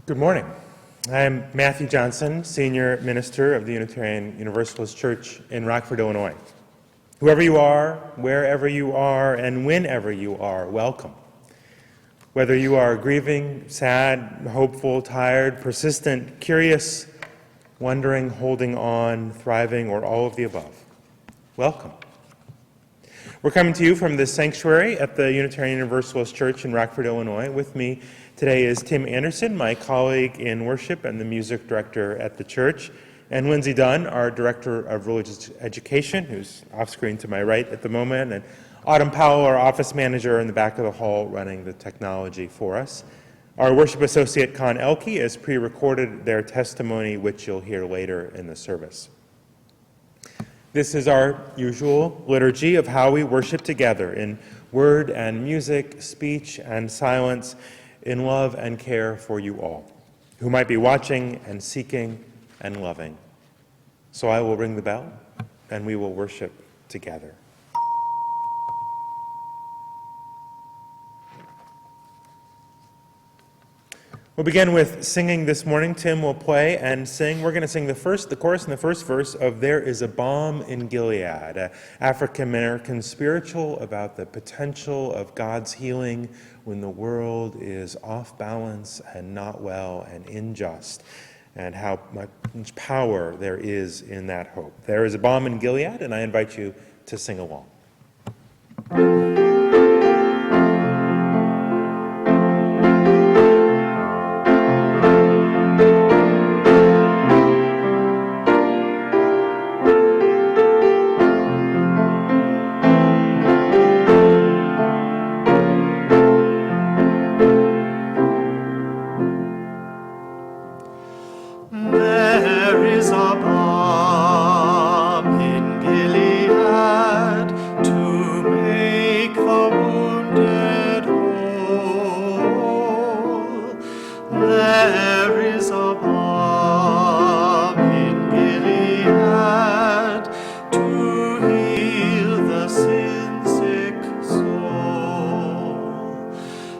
Good morning. I'm Matthew Johnson, Senior Minister of the Unitarian Universalist Church in Rockford, Illinois. Whoever you are, wherever you are, and whenever you are, welcome. Whether you are grieving, sad, hopeful, tired, persistent, curious, wondering, holding on, thriving, or all of the above, welcome. We're coming to you from the sanctuary at the Unitarian Universalist Church in Rockford, Illinois. With me today is Tim Anderson, my colleague in worship and the music director at the church, and Lindsay Dunn, our director of religious education, who's off screen to my right at the moment, and Autumn Powell, our office manager in the back of the hall running the technology for us. Our worship associate, Con Elke, has pre-recorded their testimony, which you'll hear later in the service. This is our usual liturgy of how we worship together in word and music, speech and silence, in love and care for you all, who might be watching and seeking and loving. So I will ring the bell, and we will worship together. We'll begin with singing this morning. Tim will play and sing. We're going to sing the chorus and the first verse of There Is a Balm in Gilead, an African-American spiritual about the potential of God's healing when the world is off balance and not well and unjust, and how much power there is in that hope. There is a balm in Gilead, and I invite you to sing along.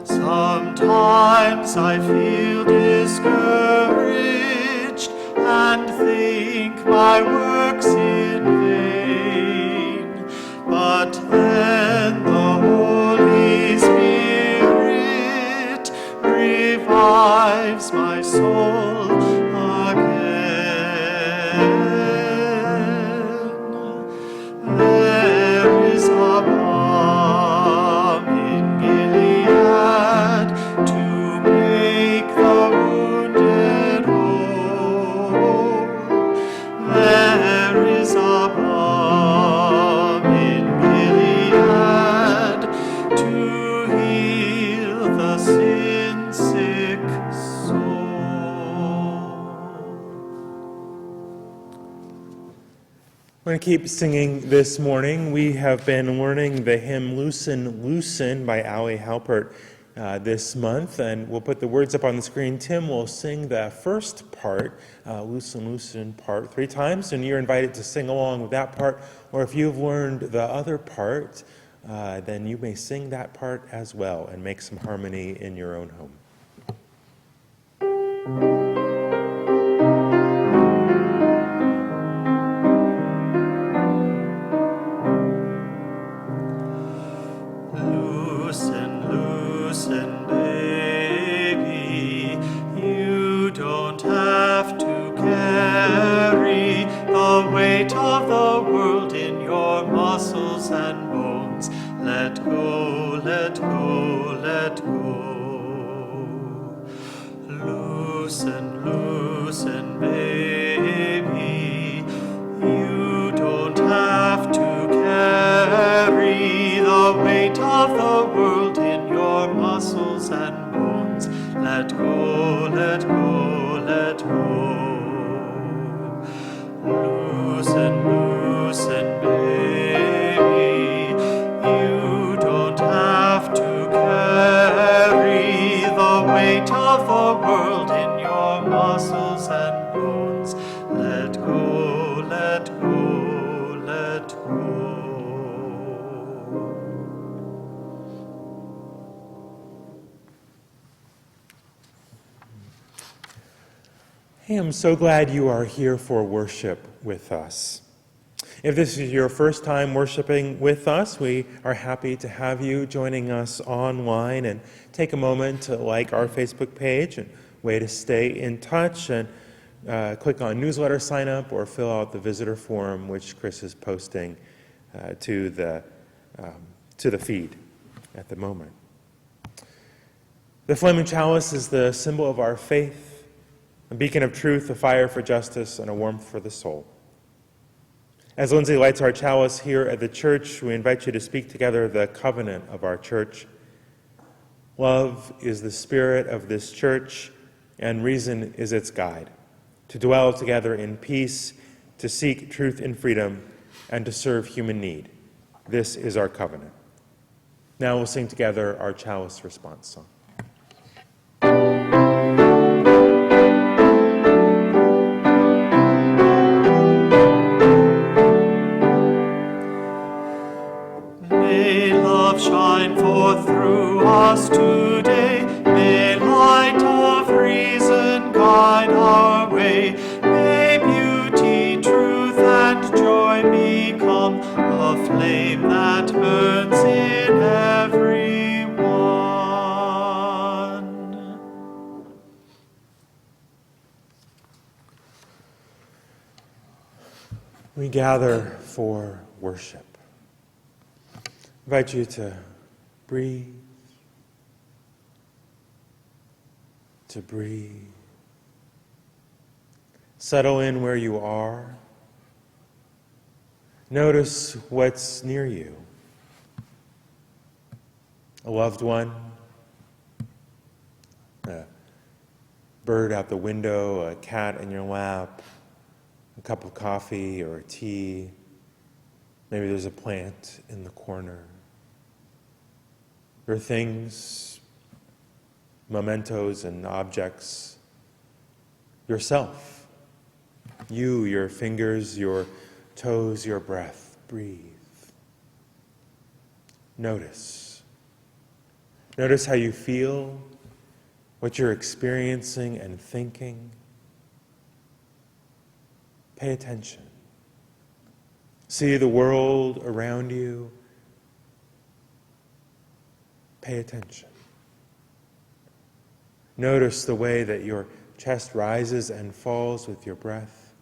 Sometimes I feel discouraged and think my work's in vain, but then the Holy Spirit revives my soul again. There is a balm in Gilead to make the wounded whole. There is a balm in Gilead to heal the sin-sick soul. We're going to keep singing this morning. We have been learning the hymn Loosen, Loosen by Allie Halpert this month, and we'll put the words up on the screen. Tim will sing the first part, Loosen, Loosen part 3 times, and you're invited to sing along with that part, or if you've learned the other part, then you may sing that part as well and make some harmony in your own home. Loosen, loosen, baby, you don't have to carry the weight of the world in your muscles and bones. Let go, let go, let go. Loosen, loosen, baby, you don't have to carry the weight of the world in your muscles and bones. Let go, let go, let go. Loosen, loosen, baby, you don't have to carry the weight of the world in your muscles and bones. Let go, let go, let go. Hey, I'm so glad you are here for worship with us. If this is your first time worshiping with us, we are happy to have you joining us online, and take a moment to like our Facebook page and way to stay in touch, and click on newsletter sign up or fill out the visitor form which Chris is posting to the feed at the moment. The flaming chalice is the symbol of our faith, a beacon of truth, a fire for justice, and a warmth for the soul. As Lindsay lights our chalice here at the church, we invite you to speak together the covenant of our church. Love is the spirit of this church, and reason is its guide. To dwell together in peace, to seek truth and freedom, and to serve human need. This is our covenant. Now we'll sing together our chalice response song. May love shine forth through us today. May light of reason guide our way. May beauty, truth, and joy become a flame that burns in every one. We gather for worship. I invite you to breathe, Settle in where you are. Notice what's near you. A loved one, a bird out the window, a cat in your lap, a cup of coffee or tea. Maybe there's a plant in the corner. There are things, mementos and objects, yourself, you, your fingers, your toes, your breath. Breathe. Notice. Notice how you feel, what you're experiencing and thinking. Pay attention. See the world around you. Pay attention. Notice the way that your chest rises and falls with your breath.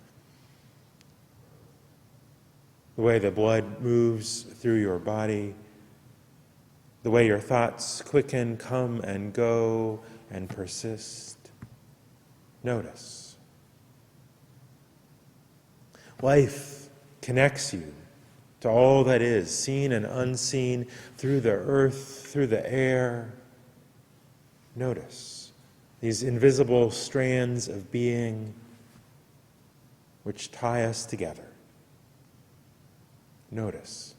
The way the blood moves through your body. The way your thoughts quicken, come and go, and persist. Notice. Life connects you to all that is, seen and unseen, through the earth, through the air. Notice these invisible strands of being which tie us together. Notice.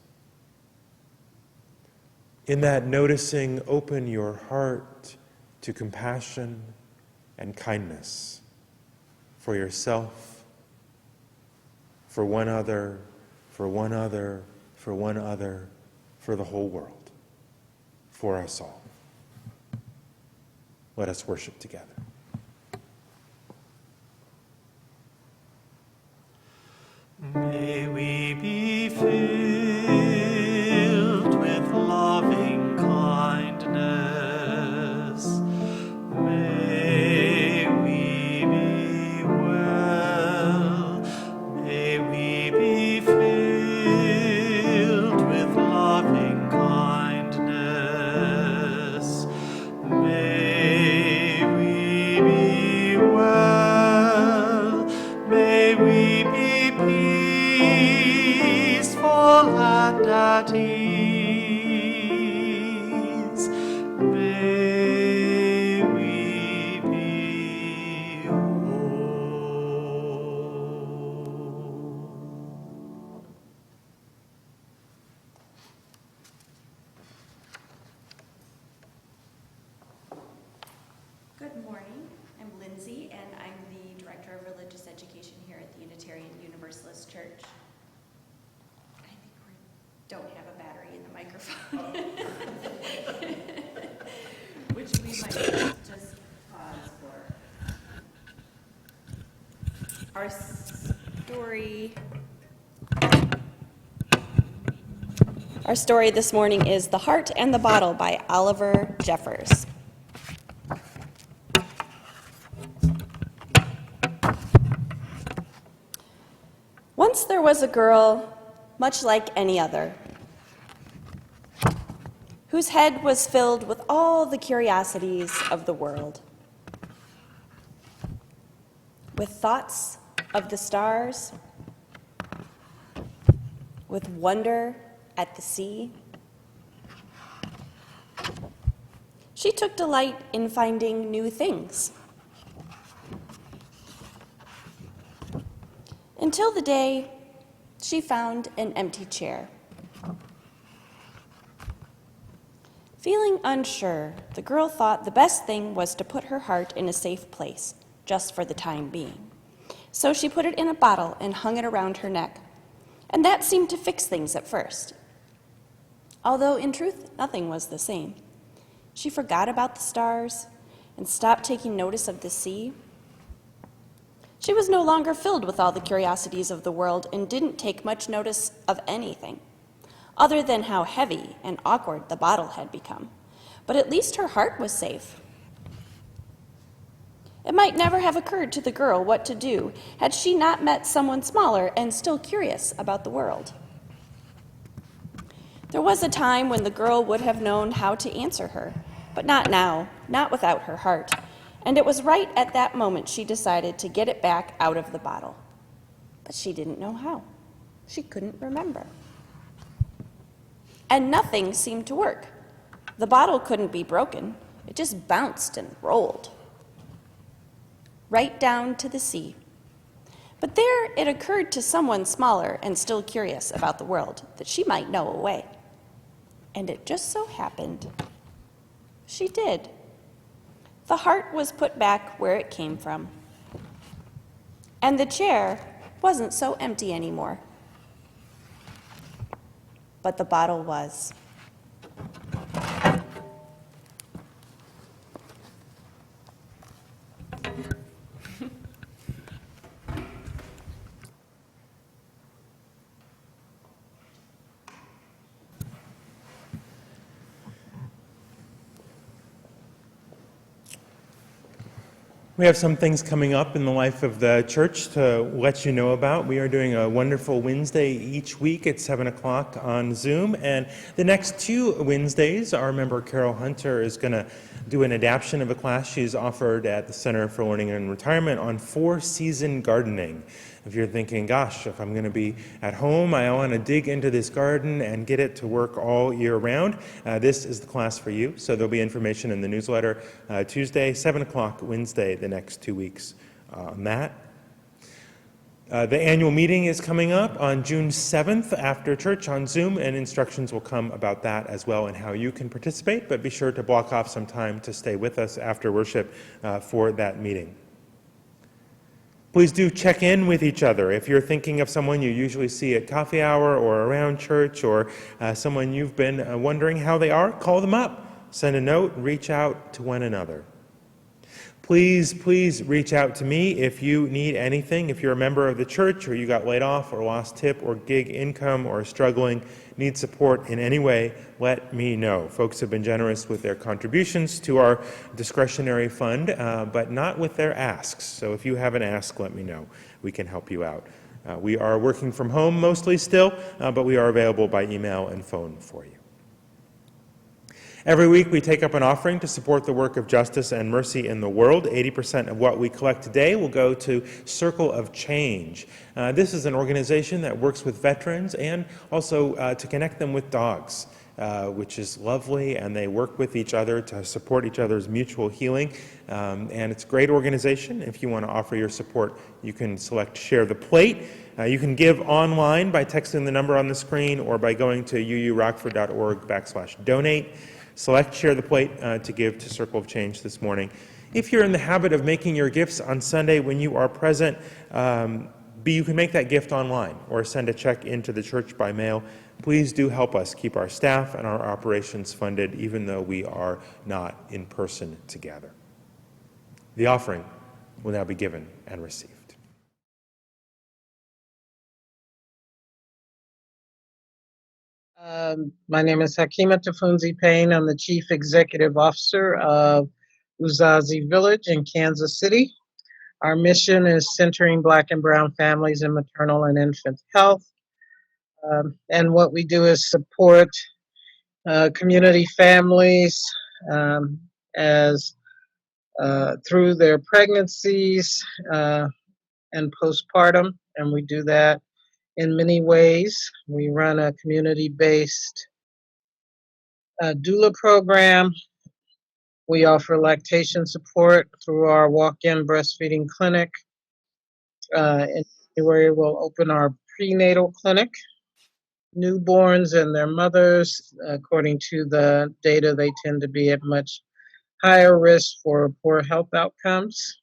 In that noticing, open your heart to compassion and kindness for yourself, for one other, for one other, for one other, for the whole world, for us all. Let us worship together. May we be filled with loving kindness. May we be well. May we be filled with loving kindness. May we be well. May we be peaceful and at ease. May we be whole. Good morning. I'm Lindsay, and I'm the Director of Religious Education here at the Unitarian Universalist Church. I think we don't have a battery in the microphone, which we might just pause for. Our story this morning is The Heart and the Bottle by Oliver Jeffers. Once there was a girl, much like any other, whose head was filled with all the curiosities of the world, with thoughts of the stars, with wonder at the sea. She took delight in finding new things. Until the day she found an empty chair. Feeling unsure, the girl thought the best thing was to put her heart in a safe place, just for the time being. So she put it in a bottle and hung it around her neck, and that seemed to fix things at first. Although in truth, nothing was the same. She forgot about the stars and stopped taking notice of the sea. She was no longer filled with all the curiosities of the world and didn't take much notice of anything, other than how heavy and awkward the bottle had become. But at least her heart was safe. It might never have occurred to the girl what to do had she not met someone smaller and still curious about the world. There was a time when the girl would have known how to answer her, but not now, not without her heart. And it was right at that moment she decided to get it back out of the bottle. But she didn't know how. She couldn't remember. And nothing seemed to work. The bottle couldn't be broken. It just bounced and rolled right down to the sea. But there it occurred to someone smaller and still curious about the world that she might know a way. And it just so happened she did. The heart was put back where it came from. And the chair wasn't so empty anymore. But the bottle was. We have some things coming up in the life of the church to let you know about. We are doing a wonderful Wednesday each week at 7 o'clock on Zoom. And the next 2 Wednesdays, our member Carol Hunter is going to do an adaptation of a class she's offered at the Center for Learning and Retirement on 4-season gardening. If you're thinking, gosh, if I'm going to be at home, I want to dig into this garden and get it to work all year round, this is the class for you. So there'll be information in the newsletter Tuesday, 7 o'clock, Wednesday, the next 2 weeks on that. The annual meeting is coming up on June 7th after church on Zoom, and instructions will come about that as well and how you can participate, but be sure to block off some time to stay with us after worship for that meeting. Please do check in with each other. If you're thinking of someone you usually see at coffee hour or around church, or someone you've been wondering how they are, call them up, send a note, reach out to one another. Please reach out to me if you need anything. If you're a member of the church, or you got laid off or lost tip or gig income or struggling, need support in any way, let me know. Folks have been generous with their contributions to our discretionary fund, but not with their asks. So if you have an ask, let me know. We can help you out. We are working from home mostly still, but we are available by email and phone for you. Every week we take up an offering to support the work of justice and mercy in the world. 80% of what we collect today will go to Circle of Change. This is an organization that works with veterans and also to connect them with dogs, which is lovely, and they work with each other to support each other's mutual healing. And it's a great organization. If you want to offer your support, you can select Share the Plate. You can give online by texting the number on the screen or by going to uurockford.org/donate. Select Share the Plate to give to Circle of Change this morning. If you're in the habit of making your gifts on Sunday when you are present, you can make that gift online or send a check into the church by mail. Please do help us keep our staff and our operations funded, even though we are not in person together. The offering will now be given and received. My name is Hakima Tafunzi Payne. I'm the Chief Executive Officer of Uzazi Village in Kansas City. Our mission is centering Black and Brown families in maternal and infant health. And what we do is support community families as through their pregnancies and postpartum, and we do that in many ways. We run a community-based doula program. We offer lactation support through our walk-in breastfeeding clinic. In January, we'll open our prenatal clinic. Newborns and their mothers, according to the data, they tend to be at much higher risk for poor health outcomes.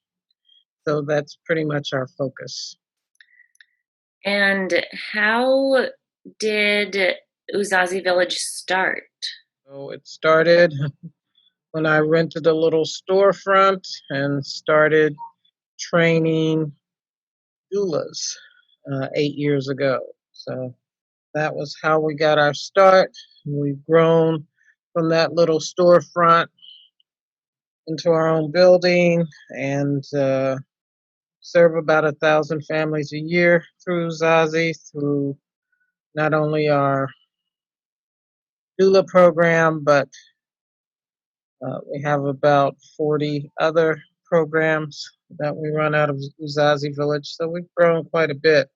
So that's pretty much our focus. And how did Uzazi Village start? So it started when I rented a little storefront and started training doulas 8 years ago. So that was how we got our start. We've grown from that little storefront into our own building and serve about 1,000 families a year through Uzazi, through not only our doula program, but we have about 40 other programs that we run out of Uzazi Village. So we've grown quite a bit.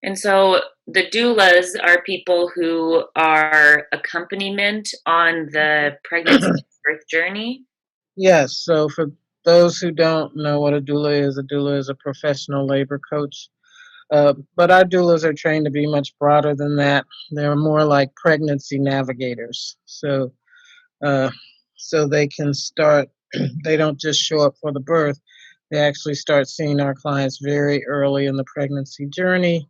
And so the doulas are people who are accompaniment on the pregnancy and birth journey. Yes, so for those who don't know what a doula is a professional labor coach. But our doulas are trained to be much broader than that. They're more like pregnancy navigators. So they can start, they don't just show up for the birth, they actually start seeing our clients very early in the pregnancy journey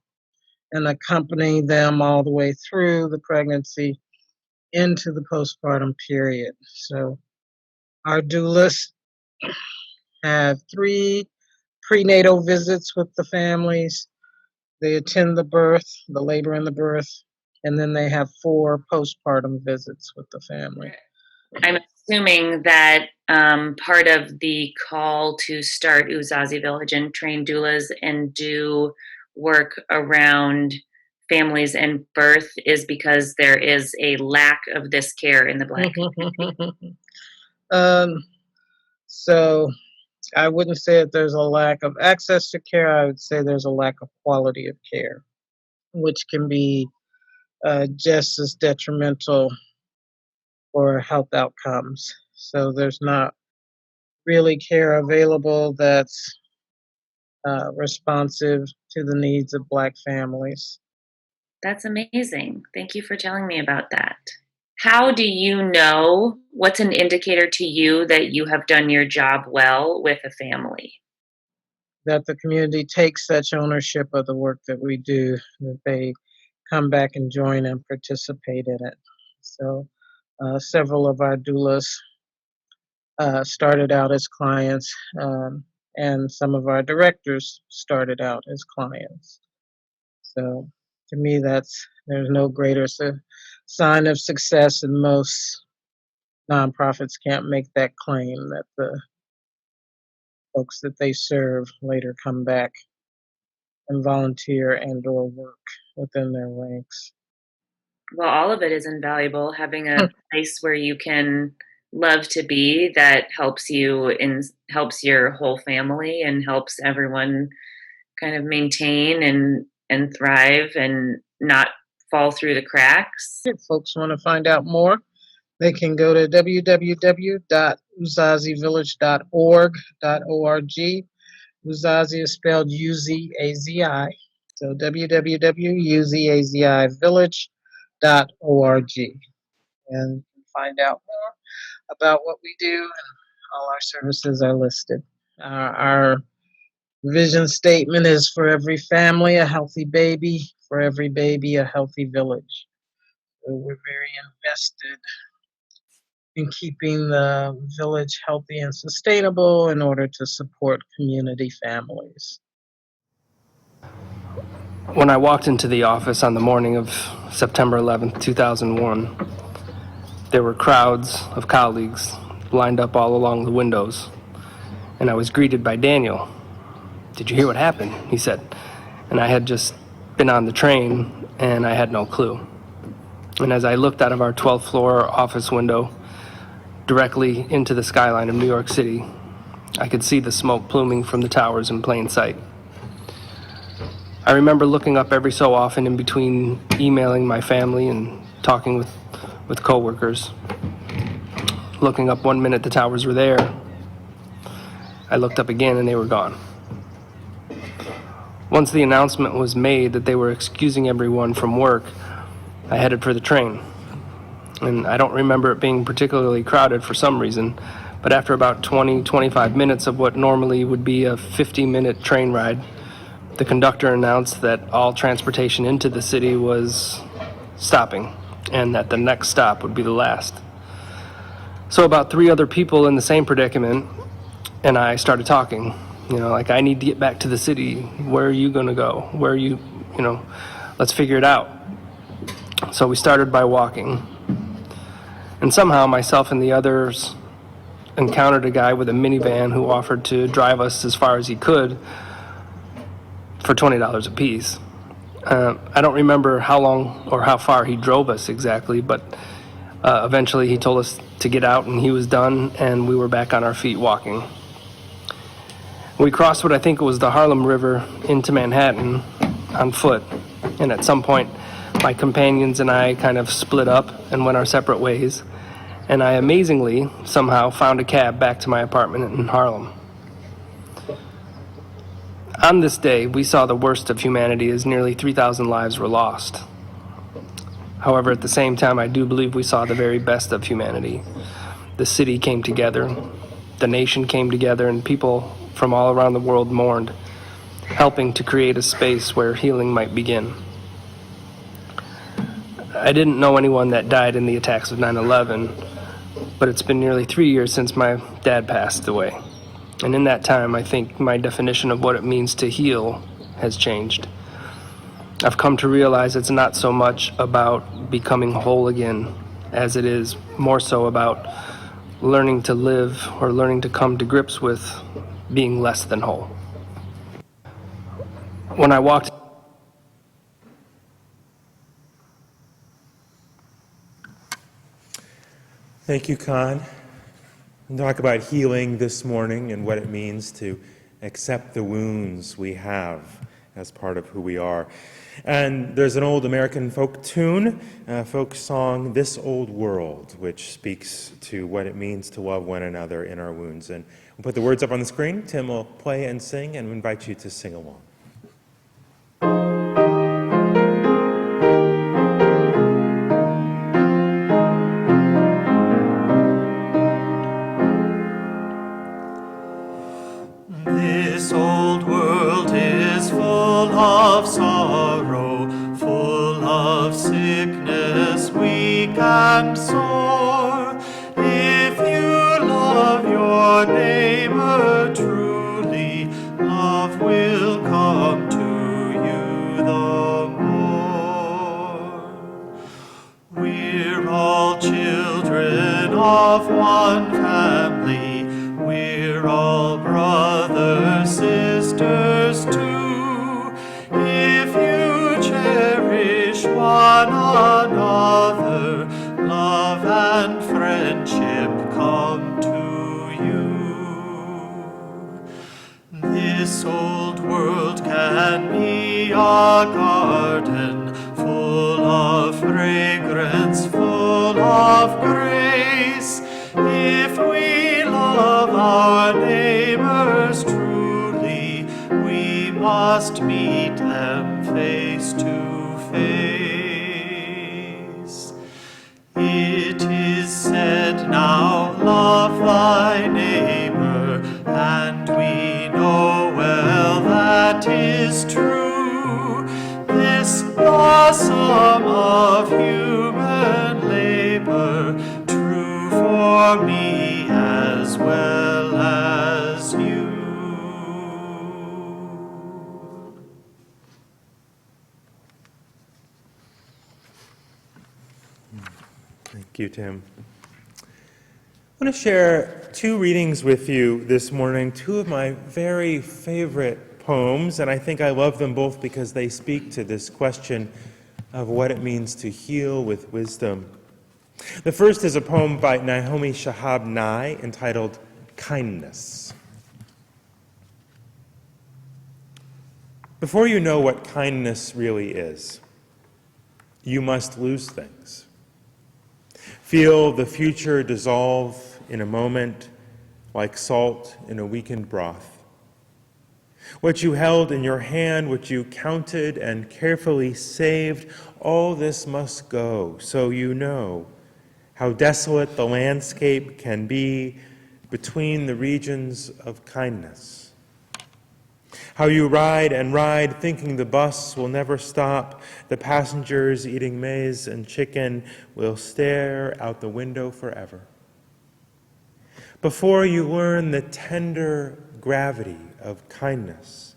and accompany them all the way through the pregnancy into the postpartum period. So our doulas have 3 prenatal visits with the families. They attend the birth, the labor and the birth, and then they have 4 postpartum visits with the family. I'm assuming that part of the call to start Uzazi Village and train doulas and do work around families and birth is because there is a lack of this care in the Black community. So I wouldn't say that there's a lack of access to care. I would say there's a lack of quality of care, which can be just as detrimental for health outcomes. So there's not really care available that's responsive to the needs of Black families. That's amazing. Thank you for telling me about that. How do you know what's an indicator to you that you have done your job well with a family? That the community takes such ownership of the work that we do, that they come back and join and participate in it. So several of our doulas started out as clients, and some of our directors started out as clients. So to me, there's no greater sign of success, and most nonprofits can't make that claim that the folks that they serve later come back and volunteer and or work within their ranks. Well, all of it is invaluable. Having a place where you can love to be that helps you and helps your whole family and helps everyone kind of maintain and thrive and not fall through the cracks. If folks want to find out more, they can go to www.uzazivillage.org. Uzazi is spelled U-Z-A-Z-I. So www.uzazivillage.org. And find out more about what we do, and all our services are listed. Our vision statement is for every family, a healthy baby, for every baby, a healthy village. So we're very invested in keeping the village healthy and sustainable in order to support community families. When I walked into the office on the morning of September 11th, 2001, there were crowds of colleagues lined up all along the windows, and I was greeted by Daniel. "Did you hear what happened?" he said. And I had just been on the train, and I had no clue. And as I looked out of our 12th floor office window directly into the skyline of New York City, I could see the smoke pluming from the towers in plain sight. I remember looking up every so often in between emailing my family and talking with coworkers. Looking up one minute, the towers were there. I looked up again and they were gone. Once the announcement was made that they were excusing everyone from work, I headed for the train. And I don't remember it being particularly crowded for some reason, but after about 25 minutes of what normally would be a 50-minute train ride, the conductor announced that all transportation into the city was stopping and that the next stop would be the last. So about 3 other people in the same predicament and I started talking, like, I need to get back to the city. Where are you going to go? Where are you, let's figure it out. So we started by walking. And somehow myself and the others encountered a guy with a minivan who offered to drive us as far as he could for $20 a piece. I don't remember how long or how far he drove us exactly, but eventually he told us to get out and he was done and we were back on our feet walking. We crossed what I think was the Harlem River into Manhattan on foot, and at some point my companions and I kind of split up and went our separate ways, and I amazingly somehow found a cab back to my apartment in Harlem. On this day, we saw the worst of humanity as nearly 3,000 lives were lost. However, at the same time, I do believe we saw the very best of humanity. The city came together, the nation came together, and people from all around the world mourned, helping to create a space where healing might begin. I didn't know anyone that died in the attacks of 9/11, but it's been nearly 3 years since my dad passed away. And in that time, I think my definition of what it means to heal has changed. I've come to realize it's not so much about becoming whole again as it is more so about learning to live or learning to come to grips with being less than whole. When I walked Thank you, Con. We'll talk about healing this morning and what it means to accept the wounds we have as part of who we are. And there's an old American folk tune, folk song, This Old World, which speaks to what it means to love one another in our wounds. And we'll put the words up on the screen. Tim will play and sing, and we invite you to sing along. This old world is full of sorrow, full of sickness, weak and sore. If you love your neighbor truly, love will come to you the more. We're all children of one family, we're all brothers, sisters too. If you cherish one another, love and friendship come to you. This old world can be a garden full of fragrance, full of grace. If we love our neighbors truly, we must meet them face to face. It is said now, love thy neighbor, and we know well that is true. This blossom of human labor, true for me as well as you. Thank you, Tim. I want to share two readings with you this morning, two of my very favorite poems, and I think I love them both because they speak to this question of what it means to heal with wisdom. The first is a poem by Naomi Shihab Nye entitled Kindness. Before you know what kindness really is, you must lose things. Feel the future dissolve in a moment like salt in a weakened broth. What you held in your hand, what you counted and carefully saved, all this must go, so you know how desolate the landscape can be between the regions of kindness. How you ride and ride, thinking the bus will never stop, the passengers eating maize and chicken will stare out the window forever. Before you learn the tender gravity of kindness,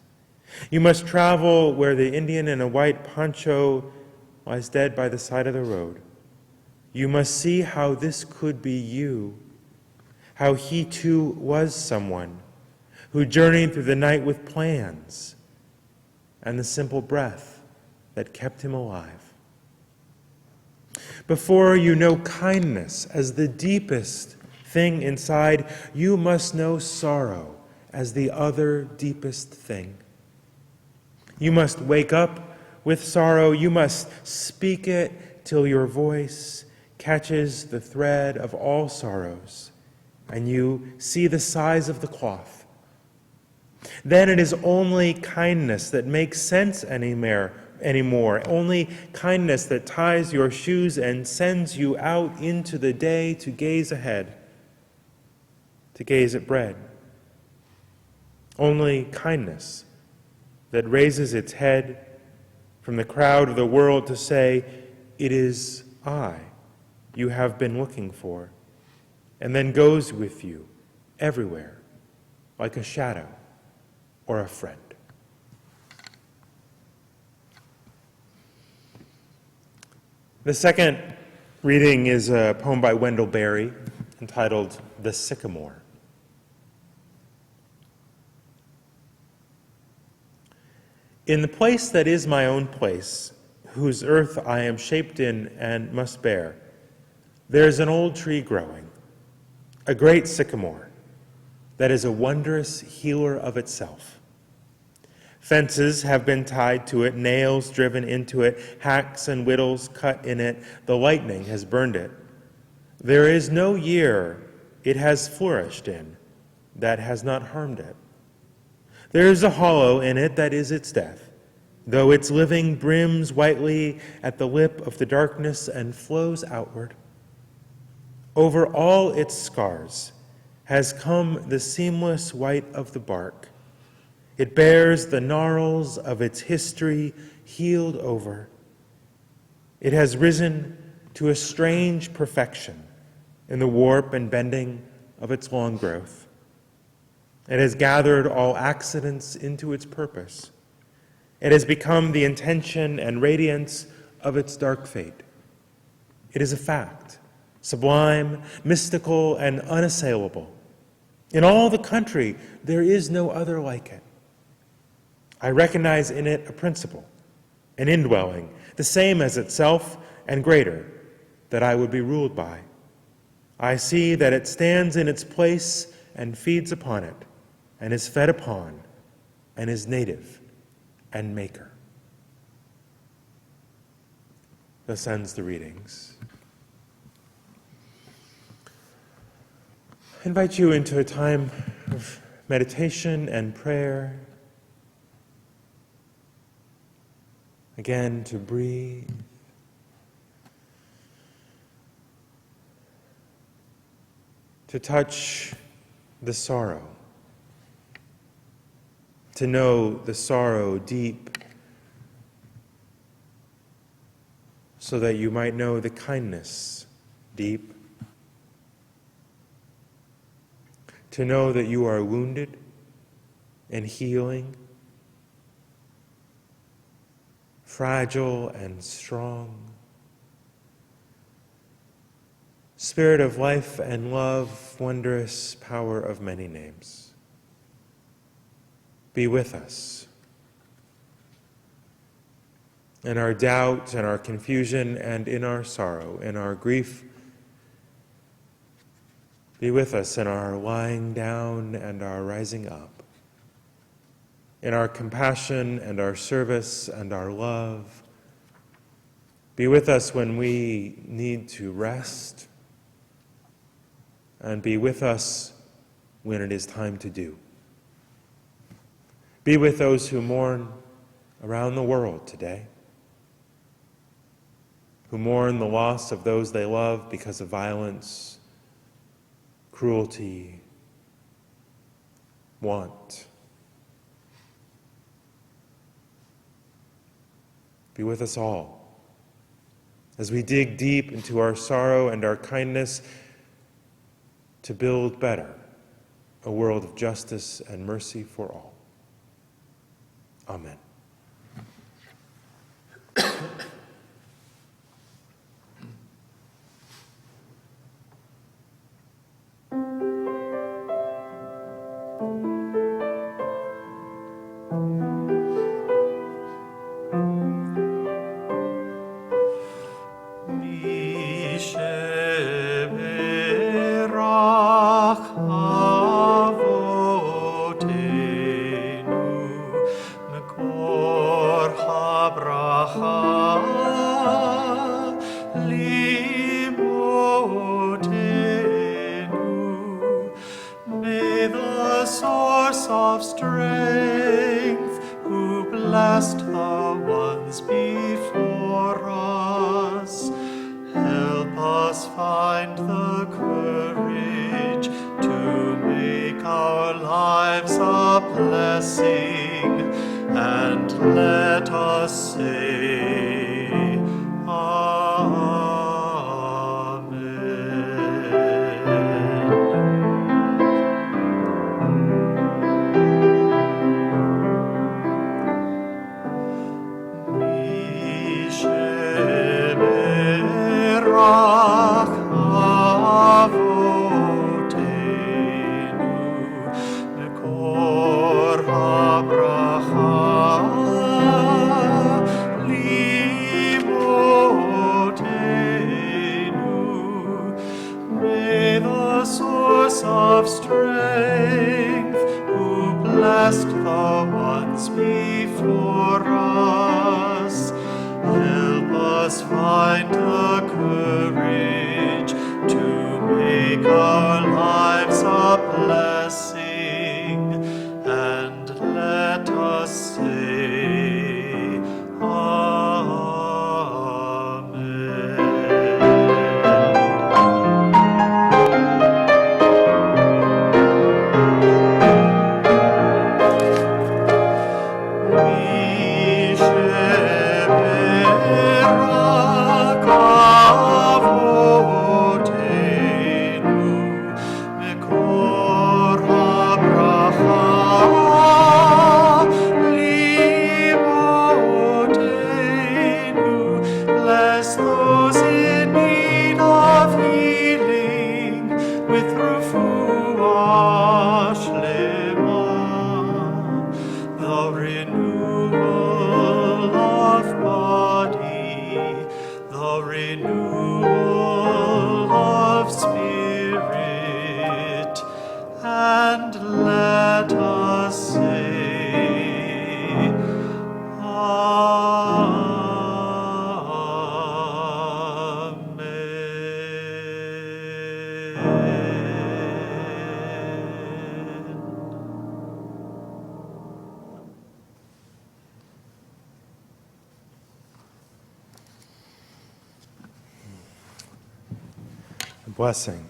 you must travel where the Indian in a white poncho lies dead by the side of the road. You must see how this could be you, how he too was someone who journeyed through the night with plans and the simple breath that kept him alive. Before you know kindness as the deepest thing inside, you must know sorrow as the other deepest thing. You must wake up with sorrow. You must speak it till your voice catches the thread of all sorrows and you see the size of the cloth. Then it is only kindness that makes sense anymore, only kindness that ties your shoes and sends you out into the day to gaze ahead, to gaze at bread. Only kindness that raises its head from the crowd of the world to say, "It is I you have been looking for," and then goes with you everywhere like a shadow or a friend. The second reading is a poem by Wendell Berry entitled The Sycamore. In the place that is my own place, whose earth I am shaped in and must bear, there is an old tree growing, a great sycamore that is a wondrous healer of itself. Fences have been tied to it, nails driven into it, hacks and whittles cut in it. The lightning has burned it. There is no year it has flourished in that has not harmed it. There is a hollow in it that is its death, though its living brims whitely at the lip of the darkness and flows outward. Over all its scars has come the seamless white of the bark. It bears the gnarls of its history healed over. It has risen to a strange perfection in the warp and bending of its long growth. It has gathered all accidents into its purpose. It has become the intention and radiance of its dark fate. It is a fact, sublime, mystical, and unassailable. In all the country, there is no other like it. I recognize in it a principle, an indwelling, the same as itself and greater, that I would be ruled by. I see that it stands in its place and feeds upon it, and is fed upon, and is native and maker. Thus ends the readings. I invite you into a time of meditation and prayer. Again, to breathe. To touch the sorrow. To know the sorrow deep, so that you might know the kindness deep. To know that you are wounded and healing, fragile and strong, Spirit of life and love, wondrous power of many names, be with us. In our doubt and our confusion and in our sorrow, in our grief, be with us in our lying down and our rising up, in our compassion and our service and our love. Be with us when we need to rest, and be with us when it is time to do. Be with those who mourn around the world today, who mourn the loss of those they love because of violence, cruelty, want. Be with us all as we dig deep into our sorrow and our kindness to build better a world of justice and mercy for all. Amen. Of strength, who blessed the ones before us, help us find the courage to make our lives a blessing, and let us say, Amen. Of strength, who blessed the ones before us, help us find the courage to make our lives a blessing, and let us say, Amen. Bless those in need of healing with refuah shlema, the renewal of body, the renewal of spirit, and let us say, Blessing.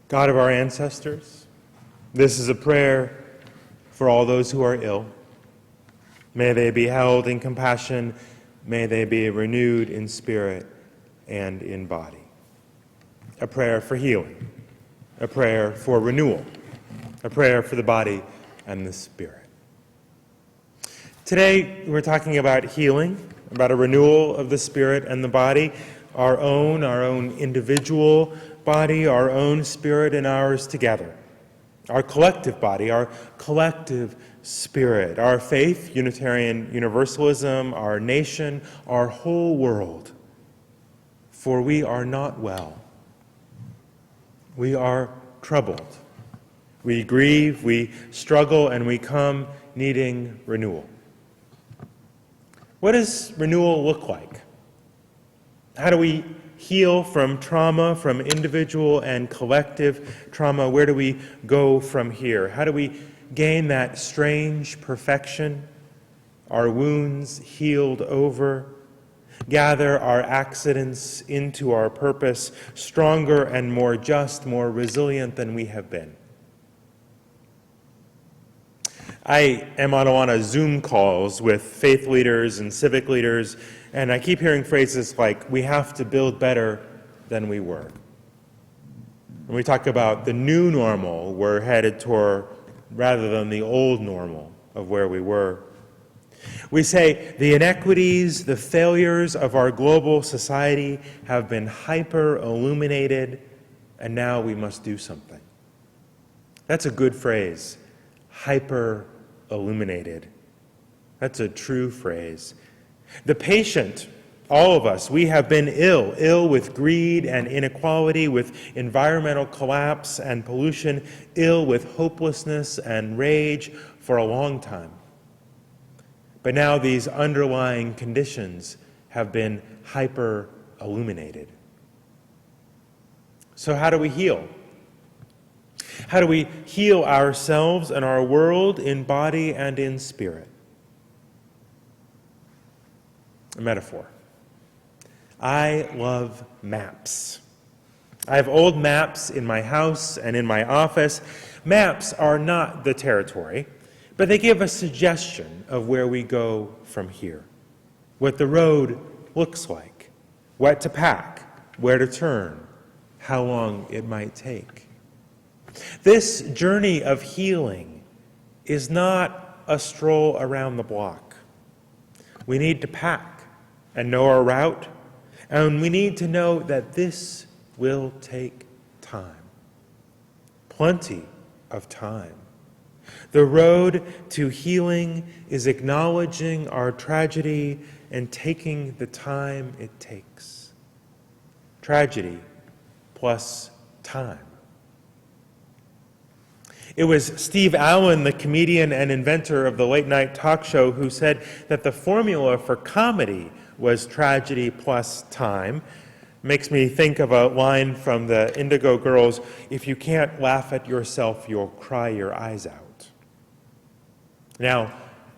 God of our ancestors, this is a prayer for all those who are ill. May they be held in compassion. May they be renewed in spirit and in body. A prayer for healing. A prayer for renewal. A prayer for the body and the spirit. Today, we're talking about healing, about a renewal of the spirit and the body. our own individual body, our own spirit, and ours together. Our collective body, our collective spirit, our faith, Unitarian Universalism, our nation, our whole world. For we are not well. We are troubled. We grieve, we struggle, and we come needing renewal. What does renewal look like? How do we heal from trauma, from individual and collective trauma? Where do we go from here? How do we gain that strange perfection, our wounds healed over, gather our accidents into our purpose, stronger and more just, more resilient than we have been? I am on a lot of Zoom calls with faith leaders and civic leaders, and I keep hearing phrases like, we have to build better than we were. When we talk about the new normal we're headed toward rather than the old normal of where we were. We say the inequities, the failures of our global society have been hyper-illuminated, and now we must do something. That's a good phrase, hyper-illuminated. That's a true phrase. The patient, all of us, we have been ill with greed and inequality, with environmental collapse and pollution, ill with hopelessness and rage for a long time. But now these underlying conditions have been hyper-illuminated. So how do we heal? How do we heal ourselves and our world in body and in spirit? A metaphor. I love maps. I have old maps in my house and in my office. Maps are not the territory, but they give a suggestion of where we go from here, what the road looks like, what to pack, where to turn, how long it might take. This journey of healing is not a stroll around the block. We need to pack and know our route, and we need to know that this will take time. Plenty of time. The road to healing is acknowledging our tragedy and taking the time it takes. Tragedy plus time. It was Steve Allen, the comedian and inventor of the late-night talk show, who said that the formula for comedy was tragedy plus time. Makes me think of a line from the Indigo Girls, if you can't laugh at yourself, you'll cry your eyes out. Now,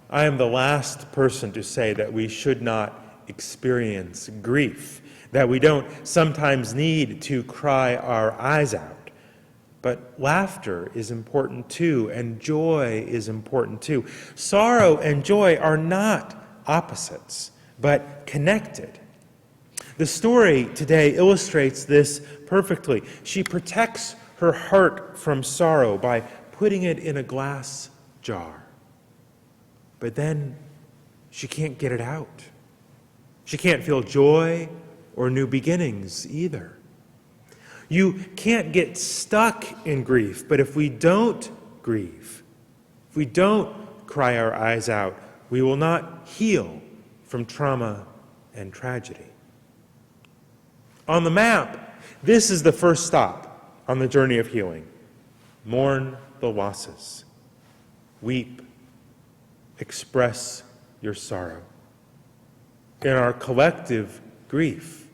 I am the last person to say that we should not experience grief, that we don't sometimes need to cry our eyes out. But laughter is important too, and joy is important too. Sorrow and joy are not opposites, but connected. The story today illustrates this perfectly. She protects her heart from sorrow by putting it in a glass jar. But then she can't get it out. She can't feel joy or new beginnings either. You can't get stuck in grief, but if we don't grieve, if we don't cry our eyes out, we will not heal from trauma and tragedy. On the map, this is the first stop on the journey of healing. Mourn the losses. Weep. Express your sorrow. In our collective grief,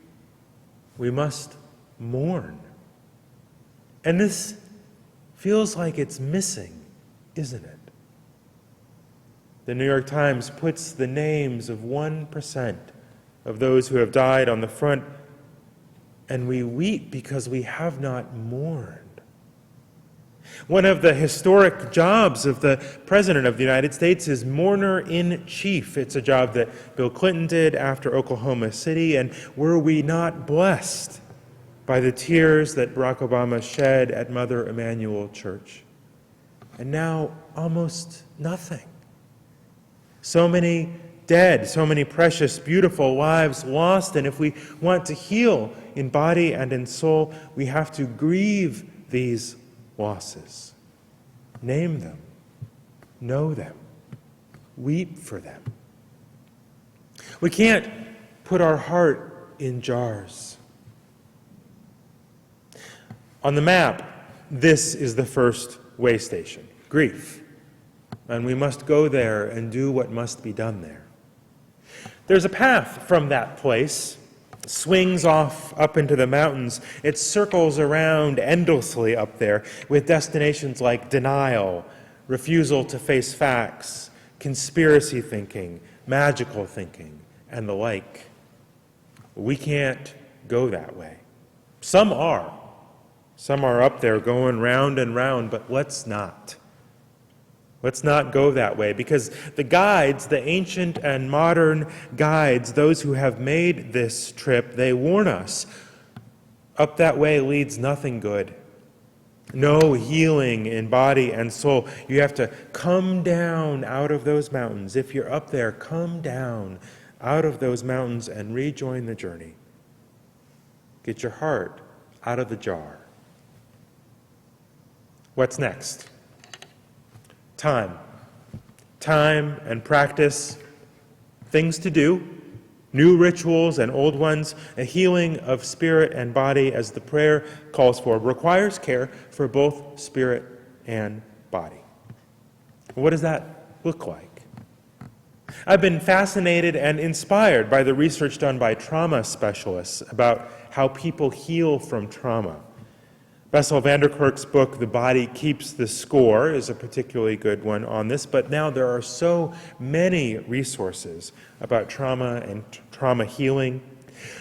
we must mourn. And this feels like it's missing, isn't it? The New York Times puts the names of 1% of those who have died on the front, and we weep because we have not mourned. One of the historic jobs of the President of the United States is mourner-in-chief. It's a job that Bill Clinton did after Oklahoma City, and were we not blessed by the tears that Barack Obama shed at Mother Emanuel Church? And now, almost nothing. So many dead, so many precious, beautiful lives lost. And if we want to heal in body and in soul, we have to grieve these losses. Name them, know them, weep for them. We can't put our heart in jars. On the map, this is the first way station, grief. And we must go there and do what must be done there. There's a path from that place, swings off up into the mountains. It circles around endlessly up there with destinations like denial, refusal to face facts, conspiracy thinking, magical thinking, and the like. We can't go that way. Some are. Some are up there going round and round, but let's not. Let's not go that way, because the guides, the ancient and modern guides, those who have made this trip, they warn us, up that way leads nothing good. No healing in body and soul. You have to come down out of those mountains. If you're up there, come down out of those mountains and rejoin the journey. Get your heart out of the jar. What's next? Time. Time and practice, things to do, new rituals and old ones, a healing of spirit and body, as the prayer calls for, requires care for both spirit and body. What does that look like? I've been fascinated and inspired by the research done by trauma specialists about how people heal from trauma. Bessel van der Kolk's book, The Body Keeps the Score, is a particularly good one on this, but now there are so many resources about trauma and trauma healing.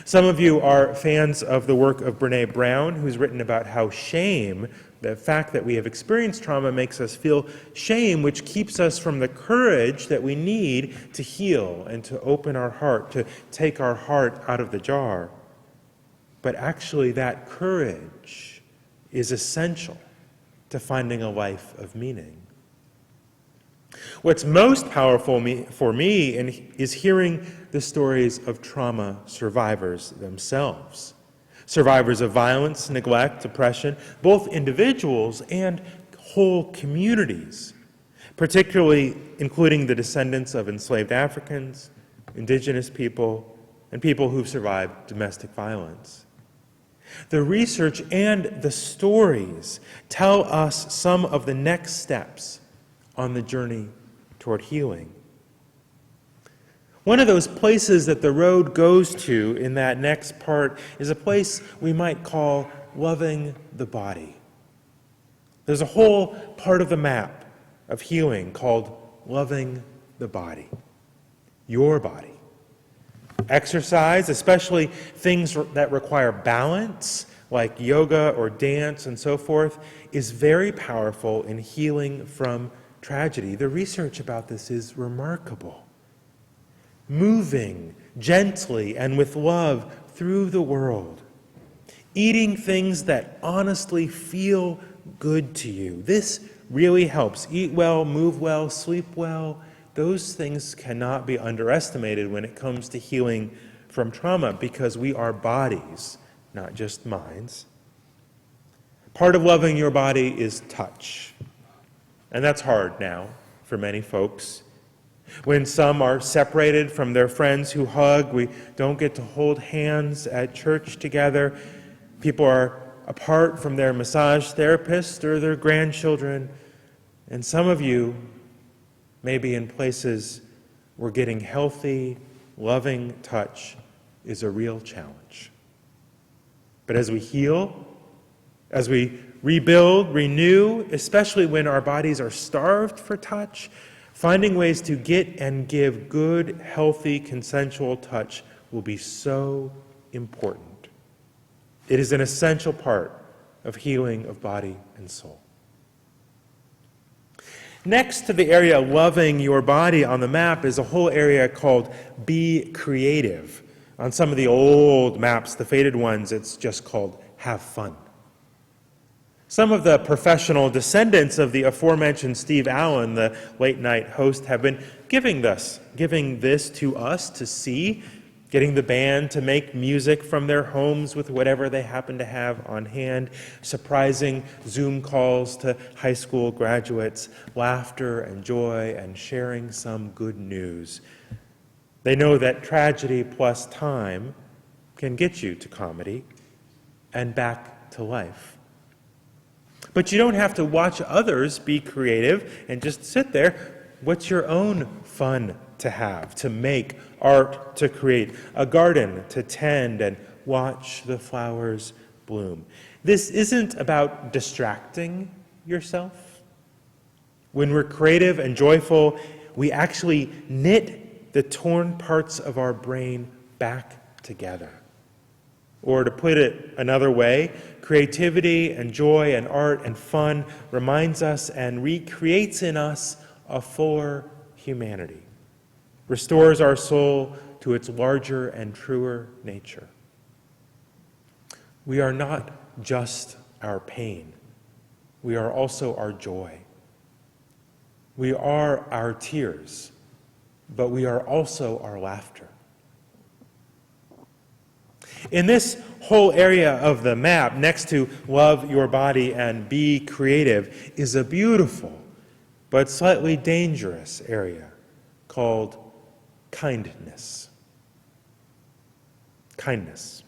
Some of you are fans of the work of Brené Brown, who's written about how shame, the fact that we have experienced trauma, makes us feel shame, which keeps us from the courage that we need to heal and to open our heart, to take our heart out of the jar. But actually, that courage is essential to finding a life of meaning. What's most powerful for me is hearing the stories of trauma survivors themselves. Survivors of violence, neglect, depression, both individuals and whole communities, particularly including the descendants of enslaved Africans, indigenous people, and people who've survived domestic violence. The research and the stories tell us some of the next steps on the journey toward healing. One of those places that the road goes to in that next part is a place we might call loving the body. There's a whole part of the map of healing called loving the body, your body. Exercise, especially things that require balance, like yoga or dance and so forth, is very powerful in healing from tragedy. The research about this is remarkable. Moving gently and with love through the world. Eating things that honestly feel good to you. This really helps. Eat well, move well, sleep well. Those things cannot be underestimated when it comes to healing from trauma, because we are bodies, not just minds. Part of loving your body is touch. And that's hard now for many folks. When some are separated from their friends who hug, we don't get to hold hands at church together. People are apart from their massage therapist or their grandchildren. And some of you maybe in places where getting healthy, loving touch is a real challenge. But as we heal, as we rebuild, renew, especially when our bodies are starved for touch, finding ways to get and give good, healthy, consensual touch will be so important. It is an essential part of healing of body and soul. Next to the area loving your body on the map is a whole area called be creative. On some of the old maps, the faded ones, it's just called have fun. Some of the professional descendants of the aforementioned Steve Allen, the late-night host, have been giving this to us to see, getting the band to make music from their homes with whatever they happen to have on hand, surprising Zoom calls to high school graduates, laughter and joy, and sharing some good news. They know that tragedy plus time can get you to comedy and back to life. But you don't have to watch others be creative and just sit there. What's your own fun to have, to make, art to create, a garden to tend and watch the flowers bloom? This isn't about distracting yourself. When we're creative and joyful, we actually knit the torn parts of our brain back together. Or to put it another way, creativity and joy and art and fun reminds us and recreates in us a fuller humanity, restores our soul to its larger and truer nature. We are not just our pain. We are also our joy. We are our tears, but we are also our laughter. In this whole area of the map, next to love your body and be creative, is a beautiful but slightly dangerous area called kindness. Kindness.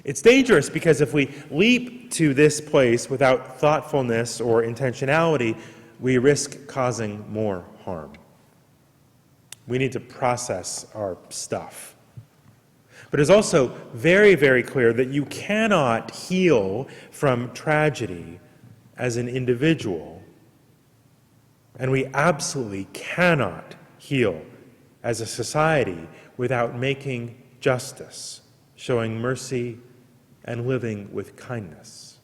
It's dangerous because if we leap to this place without thoughtfulness or intentionality, we risk causing more harm. We need to process our stuff. But it's also very, very clear that you cannot heal from tragedy as an individual, and we absolutely cannot heal as a society without making justice, showing mercy, and living with kindness.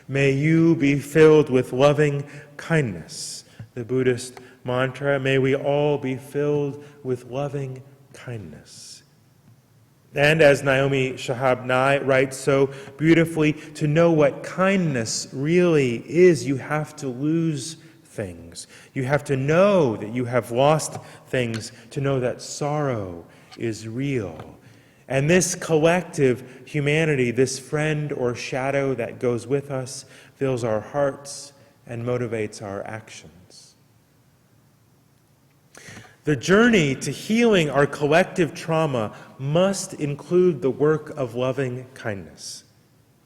May you be filled with loving kindness, the Buddhist mantra. May we all be filled with loving kindness. And as Naomi Shihab Nye writes so beautifully, to know what kindness really is, you have to lose things. You have to know that you have lost things, to know that sorrow is real. And this collective humanity, this friend or shadow that goes with us, fills our hearts and motivates our actions. The journey to healing our collective trauma must include the work of loving kindness,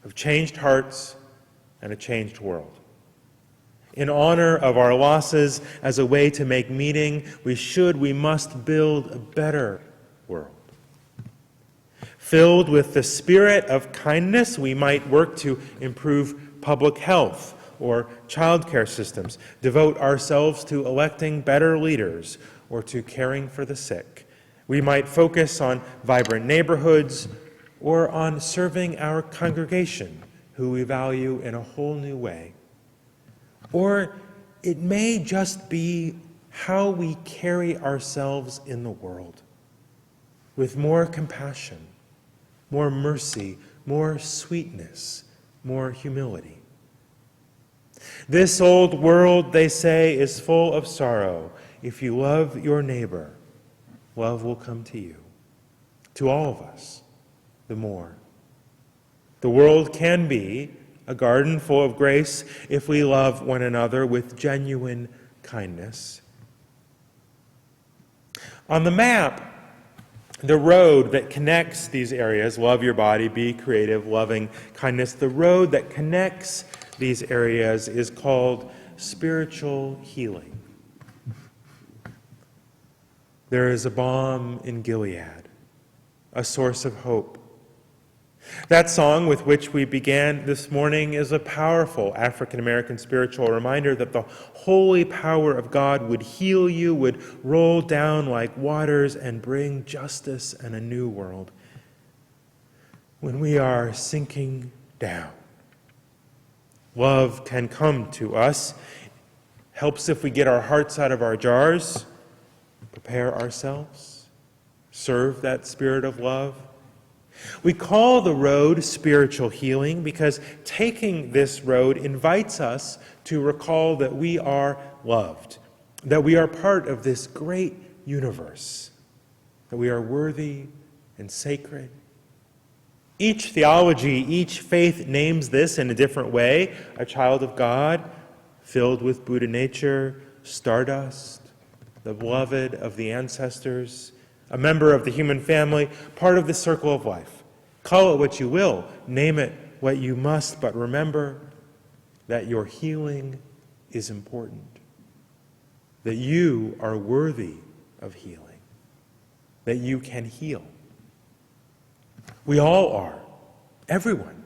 of changed hearts and a changed world. In honor of our losses as a way to make meaning, we must build a better world. Filled with the spirit of kindness, we might work to improve public health or childcare systems, devote ourselves to electing better leaders, or to caring for the sick. We might focus on vibrant neighborhoods or on serving our congregation, who we value in a whole new way. Or it may just be how we carry ourselves in the world, with more compassion, more mercy, more sweetness, more humility. This old world, they say, is full of sorrow. If you love your neighbor, love will come to you. To all of us, the more. The world can be a garden full of grace if we love one another with genuine kindness. On the map, the road that connects these areas, love your body, be creative, loving kindness, the road that connects these areas is called spiritual healing. There is a balm in Gilead, a source of hope. That song with which we began this morning is a powerful African-American spiritual reminder that the holy power of God would heal you, would roll down like waters and bring justice and a new world. When we are sinking down, love can come to us. Helps if we get our hearts out of our jars, prepare ourselves, serve that spirit of love. We call the road spiritual healing because taking this road invites us to recall that we are loved, that we are part of this great universe, that we are worthy and sacred. Each theology, each faith names this in a different way. A child of God, filled with Buddha nature, stardust, the beloved of the ancestors, a member of the human family, part of the circle of life. Call it what you will, name it what you must, but remember that your healing is important, that you are worthy of healing, that you can heal. We all are, everyone.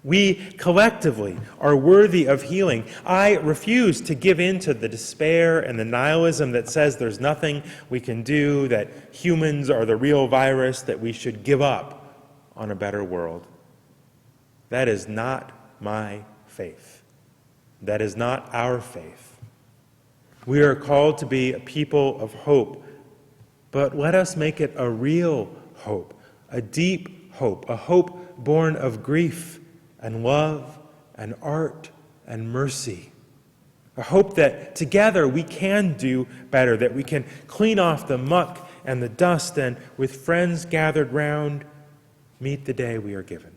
We collectively are worthy of healing. I refuse to give in to the despair and the nihilism that says there's nothing we can do, that humans are the real virus, that we should give up on a better world. That is not my faith. That is not our faith. We are called to be a people of hope, but let us make it a real hope, a deep hope, a hope born of grief and love and art and mercy. A hope that together we can do better, that we can clean off the muck and the dust and with friends gathered round, meet the day we are given.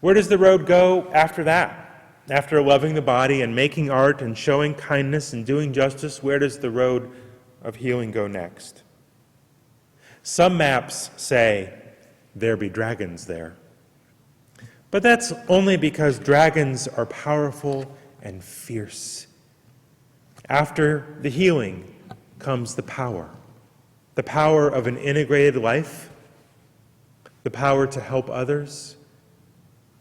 Where does the road go after that? After loving the body and making art and showing kindness and doing justice, where does the road of healing go next? Some maps say there be dragons there. But that's only because dragons are powerful and fierce. After the healing comes the power of an integrated life, the power to help others,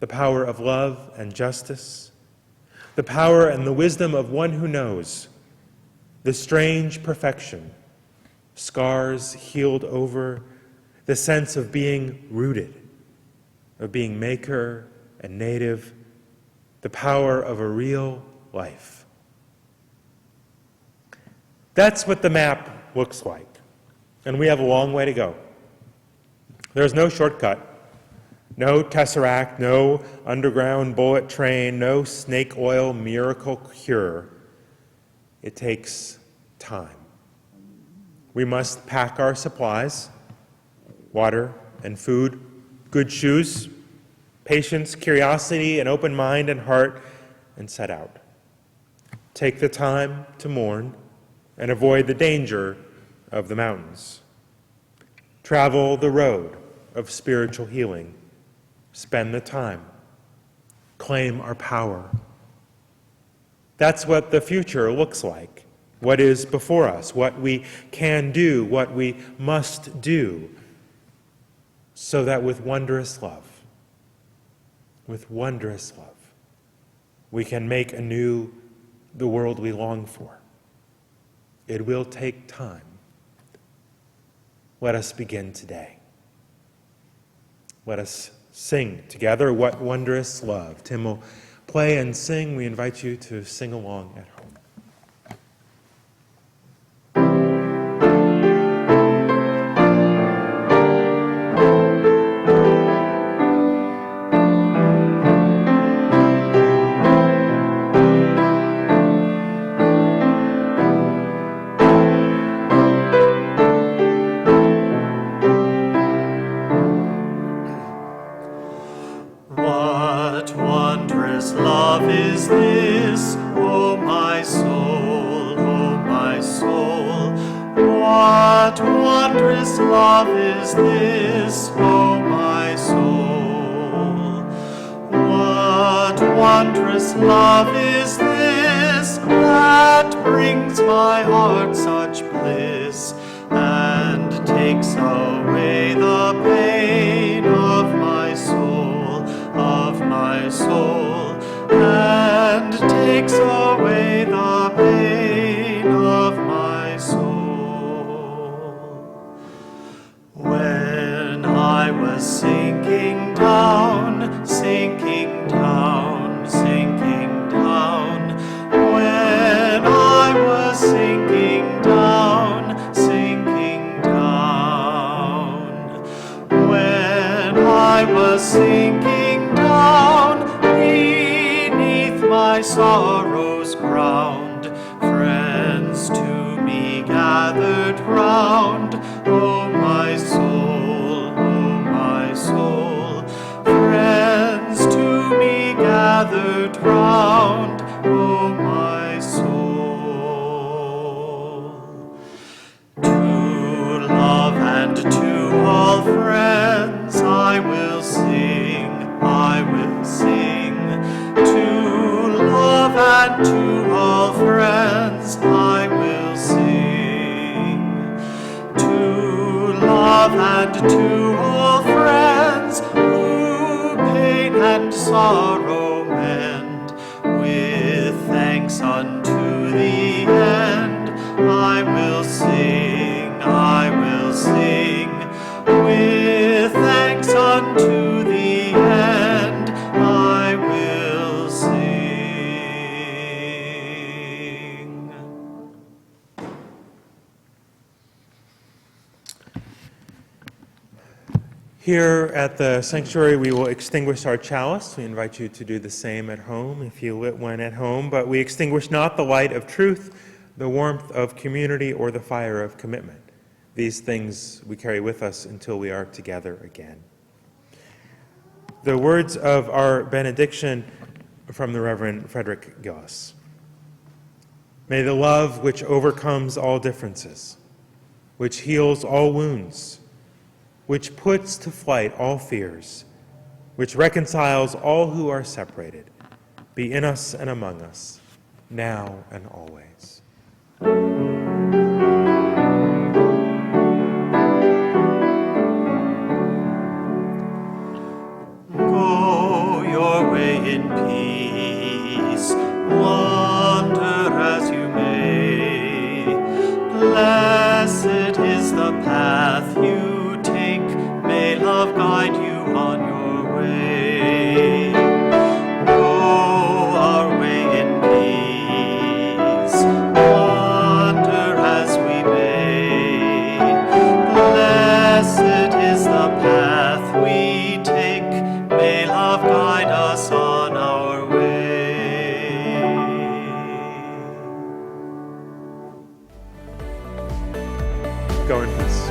the power of love and justice, the power and the wisdom of one who knows, the strange perfection, scars healed over, the sense of being rooted, of being maker and native, the power of a real life. That's what the map looks like. And we have a long way to go. There's no shortcut, no tesseract, no underground bullet train, no snake oil miracle cure. It takes time. We must pack our supplies, water and food, good shoes, patience, curiosity, an open mind and heart, and set out. Take the time to mourn and avoid the danger of the mountains. Travel the road of spiritual healing. Spend the time. Claim our power. That's what the future looks like. What is before us, what we can do, what we must do, so that with wondrous love, we can make anew the world we long for. It will take time. Let us begin today. Let us sing together, What Wondrous Love. Tim will play and sing. We invite you to sing along at home. What wondrous love is this, O my soul, O my soul? What wondrous love is this, O my soul? What wondrous love is this that brings my heart such bliss and takes away the pain of my soul, and takes away the pain of my soul. When I was sinking down, sinking down, sinking down, when I was sinking down, sinking down, my sorrows crowned, friends to me gathered round. O my soul, friends to me gathered round. O my soul. To love and to all friends I will sing, I will sing. To love and to all friends I will sing. To love and to all friends who pain and sorrow mend, with thanks unto the end I will sing, I will sing. With thanks unto the end I will sing. Here at the sanctuary, we will extinguish our chalice. We invite you to do the same at home if you lit one at home, but we extinguish not the light of truth, the warmth of community, or the fire of commitment. These things we carry with us until we are together again. The words of our benediction from the Reverend Frederick Gillis. May the love which overcomes all differences, which heals all wounds, which puts to flight all fears, which reconciles all who are separated, be in us and among us, now and always. Go your way in peace, wander as you may. Blessed is the path you take, may love guide you on your way. Go our way in peace, wander as we may. Blessed is the path we take, may love guide us on our way. Go in peace.